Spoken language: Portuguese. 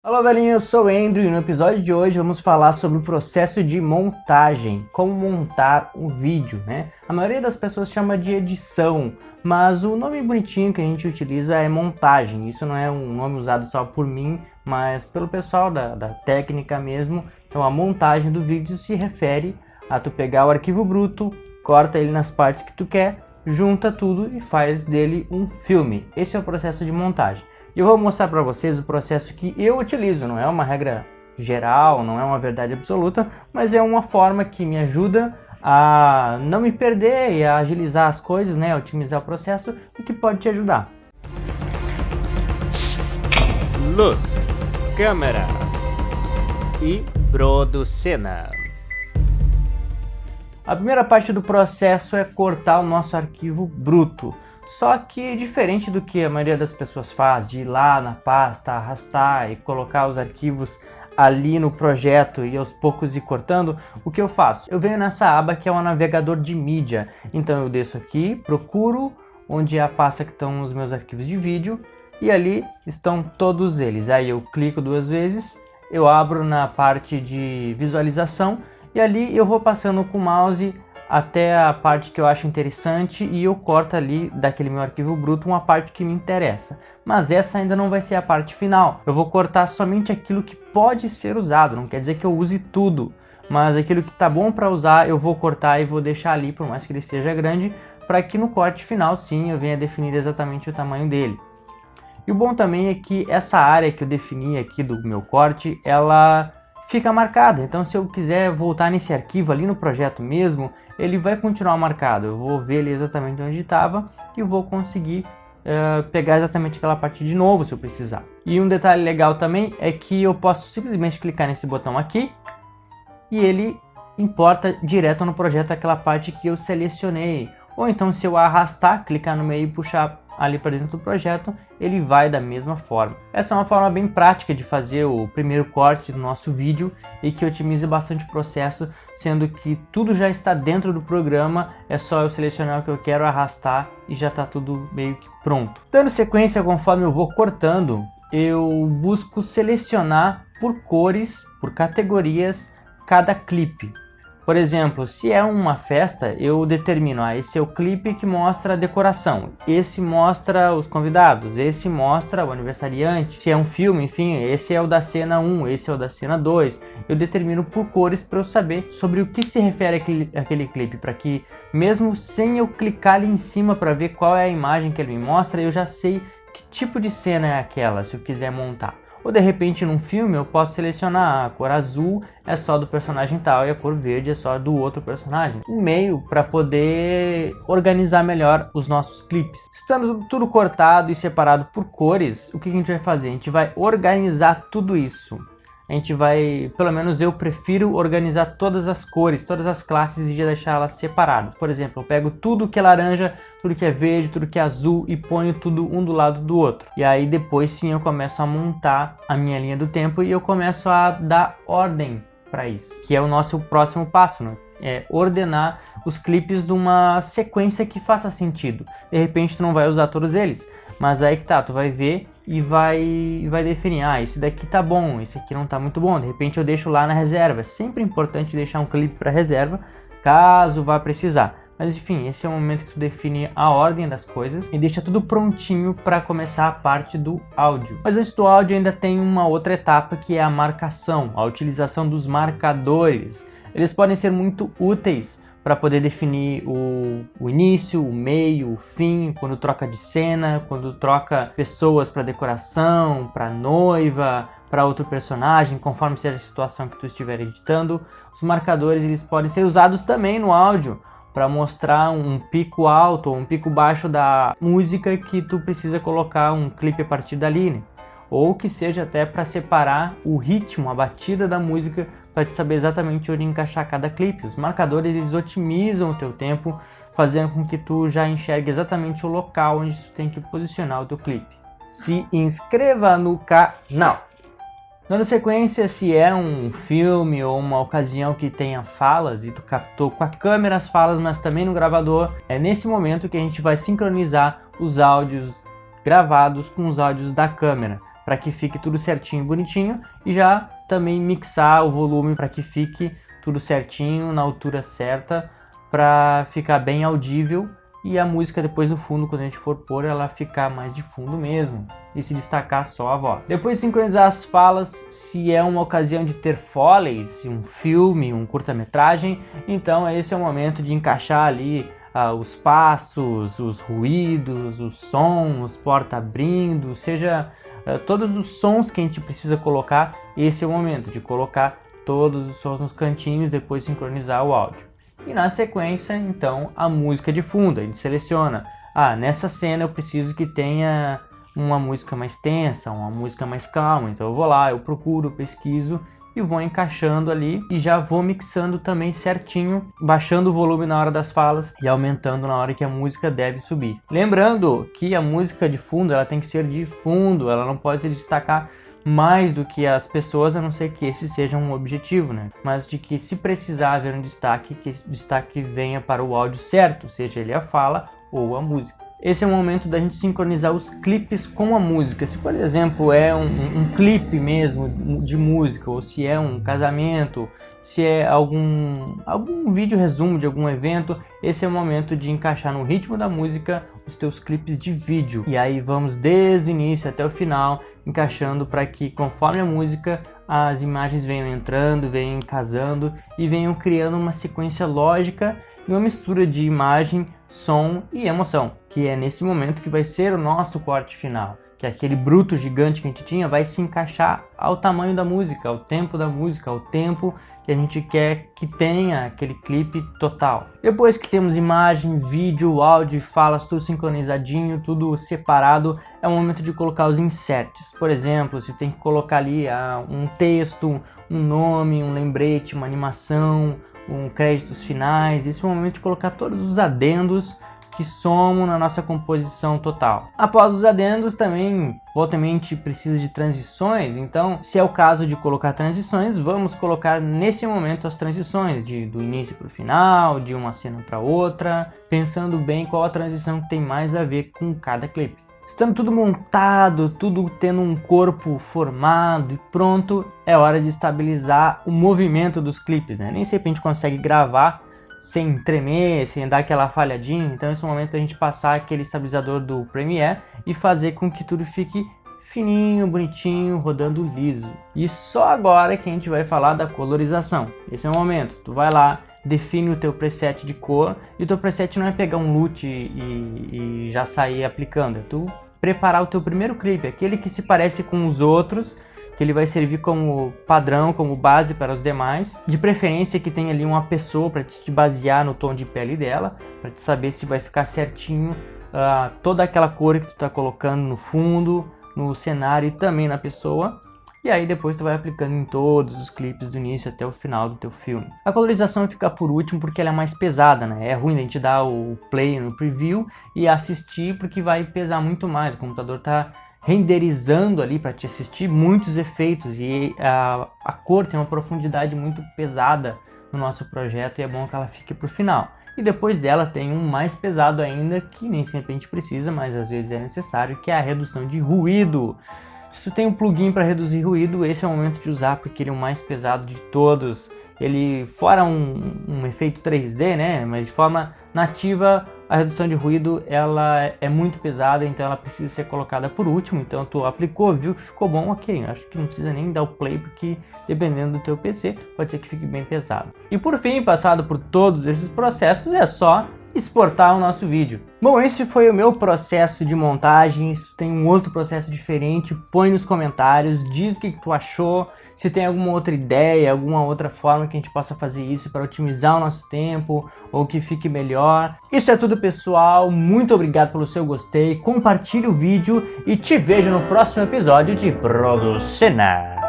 Olá, velhinho, eu sou o Andrew e no episódio de hoje vamos falar sobre o processo de montagem, como montar um vídeo, né? A maioria das pessoas chama de edição, mas o nome bonitinho que a gente utiliza é montagem. Isso não é um nome usado só por mim, mas pelo pessoal da técnica mesmo. Então a montagem do vídeo se refere a tu pegar o arquivo bruto, corta ele nas partes que tu quer, junta tudo e faz dele um filme. Esse é o processo de montagem. Eu vou mostrar para vocês o processo que eu utilizo, não é uma regra geral, não é uma verdade absoluta, mas é uma forma que me ajuda a não me perder e a agilizar as coisas, né, a otimizar o processo e que pode te ajudar. Luz, câmera e produção. A primeira parte do processo é cortar o nosso arquivo bruto. Só que diferente do que a maioria das pessoas faz, de ir lá na pasta, arrastar e colocar os arquivos ali no projeto e aos poucos ir cortando, o que eu faço? Eu venho nessa aba que é um navegador de mídia. Então eu desço aqui, procuro onde é a pasta que estão os meus arquivos de vídeo e ali estão todos eles. Aí eu clico duas vezes, eu abro na parte de visualização e ali eu vou passando com o mouse até a parte que eu acho interessante e eu corto ali daquele meu arquivo bruto uma parte que me interessa. Mas essa ainda não vai ser a parte final. Eu vou cortar somente aquilo que pode ser usado, não quer dizer que eu use tudo, mas aquilo que tá bom para usar eu vou cortar e vou deixar ali, por mais que ele seja grande, para que no corte final sim eu venha definir exatamente o tamanho dele. E o bom também é que essa área que eu defini aqui do meu corte, ela fica marcada, então se eu quiser voltar nesse arquivo ali no projeto mesmo, ele vai continuar marcado, eu vou ver ele exatamente onde estava e vou conseguir pegar exatamente aquela parte de novo se eu precisar. E um detalhe legal também é que eu posso simplesmente clicar nesse botão aqui e ele importa direto no projeto aquela parte que eu selecionei. Ou então se eu arrastar, clicar no meio e puxar ali para dentro do projeto, ele vai da mesma forma. Essa é uma forma bem prática de fazer o primeiro corte do nosso vídeo e que otimiza bastante o processo, sendo que tudo já está dentro do programa, é só eu selecionar o que eu quero, arrastar e já está tudo meio que pronto. Dando sequência, conforme eu vou cortando, eu busco selecionar por cores, por categorias, cada clipe. Por exemplo, se é uma festa, eu determino, esse é o clipe que mostra a decoração, esse mostra os convidados, esse mostra o aniversariante. Se é um filme, enfim, esse é o da cena 1, esse é o da cena 2. Eu determino por cores para eu saber sobre o que se refere aquele clipe, para que mesmo sem eu clicar ali em cima para ver qual é a imagem que ele me mostra, eu já sei que tipo de cena é aquela, se eu quiser montar. Ou de repente num filme eu posso selecionar a cor azul é só do personagem tal e a cor verde é só do outro personagem. Um meio para poder organizar melhor os nossos clipes. Estando tudo cortado e separado por cores, o que a gente vai fazer? A gente vai organizar tudo isso. A gente vai, pelo menos eu prefiro organizar todas as cores, todas as classes e já deixar elas separadas. Por exemplo, eu pego tudo que é laranja, tudo que é verde, tudo que é azul e ponho tudo um do lado do outro. E aí depois sim eu começo a montar a minha linha do tempo e eu começo a dar ordem para isso, que é o nosso próximo passo, né? É ordenar os clipes de uma sequência que faça sentido. De repente tu não vai usar todos eles, mas aí que tá, tu vai ver e vai definir, esse daqui tá bom, esse aqui não tá muito bom, de repente eu deixo lá na reserva. É sempre importante deixar um clipe para reserva, caso vá precisar. Mas enfim, esse é o momento que tu define a ordem das coisas e deixa tudo prontinho para começar a parte do áudio. Mas antes do áudio ainda tem uma outra etapa que é a marcação, a utilização dos marcadores. Eles podem ser muito úteis para poder definir o início, o meio, o fim, quando troca de cena, quando troca pessoas para decoração, para noiva, para outro personagem, conforme seja a situação que tu estiver editando. Os marcadores eles podem ser usados também no áudio para mostrar um pico alto ou um pico baixo da música que tu precisa colocar um clipe a partir dali, né? Ou que seja até para separar o ritmo, a batida da música, para te saber exatamente onde encaixar cada clipe. Os marcadores eles otimizam o teu tempo, fazendo com que tu já enxergue exatamente o local onde tu tem que posicionar o teu clipe. Se inscreva no canal! Dando sequência, se é um filme ou uma ocasião que tenha falas e tu captou com a câmera as falas, mas também no gravador, é nesse momento que a gente vai sincronizar os áudios gravados com os áudios da câmera. para que fique tudo certinho e bonitinho, e já também mixar o volume para que fique tudo certinho, na altura certa, para ficar bem audível, e a música depois no fundo, quando a gente for pôr, ela ficar mais de fundo mesmo, e se destacar só a voz. Depois de sincronizar as falas, se é uma ocasião de ter foleys, um filme, um curta-metragem, então esse é o momento de encaixar ali os passos, os ruídos, os sons, porta abrindo, seja todos os sons que a gente precisa colocar. Esse é o momento de colocar todos os sons nos cantinhos, depois sincronizar o áudio. E na sequência, então, a música de fundo. A gente seleciona, nessa cena eu preciso que tenha uma música mais tensa, uma música mais calma. Então eu vou lá, eu procuro, pesquiso e vou encaixando ali, e já vou mixando também certinho, baixando o volume na hora das falas e aumentando na hora que a música deve subir. Lembrando que a música de fundo, ela tem que ser de fundo, ela não pode se destacar mais do que as pessoas, a não ser que esse seja um objetivo, né? Mas de que se precisar haver um destaque, que esse destaque venha para o áudio certo, seja ele a fala ou a música. Esse é o momento da gente sincronizar os clipes com a música. Se, por exemplo, é um clipe mesmo de música, ou se é um casamento, se é algum vídeo resumo de algum evento, esse é o momento de encaixar no ritmo da música os teus clipes de vídeo. E aí vamos desde o início até o final, encaixando para que, conforme a música, as imagens venham entrando, venham casando e venham criando uma sequência lógica e uma mistura de imagem, som e emoção, que é nesse momento que vai ser o nosso corte final, que aquele bruto gigante que a gente tinha vai se encaixar ao tamanho da música, ao tempo da música, ao tempo que a gente quer que tenha aquele clipe total. Depois que temos imagem, vídeo, áudio e falas, tudo sincronizadinho, tudo separado, é o momento de colocar os inserts. Por exemplo, se tem que colocar ali um texto, um nome, um lembrete, uma animação, créditos finais. Esse é o momento de colocar todos os adendos que somam na nossa composição total. Após os adendos também, volta e meia, a gente precisa de transições, então se é o caso de colocar transições, vamos colocar nesse momento as transições do início para o final, de uma cena para outra, pensando bem qual a transição que tem mais a ver com cada clipe. Estando tudo montado, tudo tendo um corpo formado e pronto, é hora de estabilizar o movimento dos clipes, né? Nem sempre a gente consegue gravar sem tremer, sem dar aquela falhadinha, então esse é o momento da gente passar aquele estabilizador do Premiere e fazer com que tudo fique fininho, bonitinho, rodando liso. E só agora que a gente vai falar da colorização. Esse é o momento, tu vai lá, define o teu preset de cor, e o teu preset não é pegar um LUT e já sair aplicando, é tu preparar o teu primeiro clipe, aquele que se parece com os outros, que ele vai servir como padrão, como base para os demais, de preferência que tenha ali uma pessoa para te basear no tom de pele dela, para te saber se vai ficar certinho toda aquela cor que tu está colocando no fundo, no cenário e também na pessoa. E aí depois tu vai aplicando em todos os clipes do início até o final do teu filme. A colorização fica por último porque ela é mais pesada, né? É ruim a gente dar o play no preview e assistir porque vai pesar muito mais. O computador tá renderizando ali para te assistir muitos efeitos e a cor tem uma profundidade muito pesada no nosso projeto e é bom que ela fique pro final. E depois dela tem um mais pesado ainda, que nem sempre a gente precisa, mas às vezes é necessário, que é a redução de ruído. Se tu tem um plugin para reduzir ruído, esse é o momento de usar, porque ele é o mais pesado de todos. Ele, fora um efeito 3D, né, mas de forma nativa, a redução de ruído ela é muito pesada, então ela precisa ser colocada por último. Então tu aplicou, viu que ficou bom, ok, acho que não precisa nem dar o play, porque dependendo do teu PC, pode ser que fique bem pesado. E por fim, passado por todos esses processos, é só exportar o nosso vídeo. Bom, esse foi o meu processo de montagem. Se tem um outro processo diferente, põe nos comentários, diz o que tu achou, se tem alguma outra ideia, alguma outra forma que a gente possa fazer isso para otimizar o nosso tempo ou que fique melhor. Isso é tudo, pessoal, muito obrigado pelo seu gostei, compartilhe o vídeo e te vejo no próximo episódio de Producena.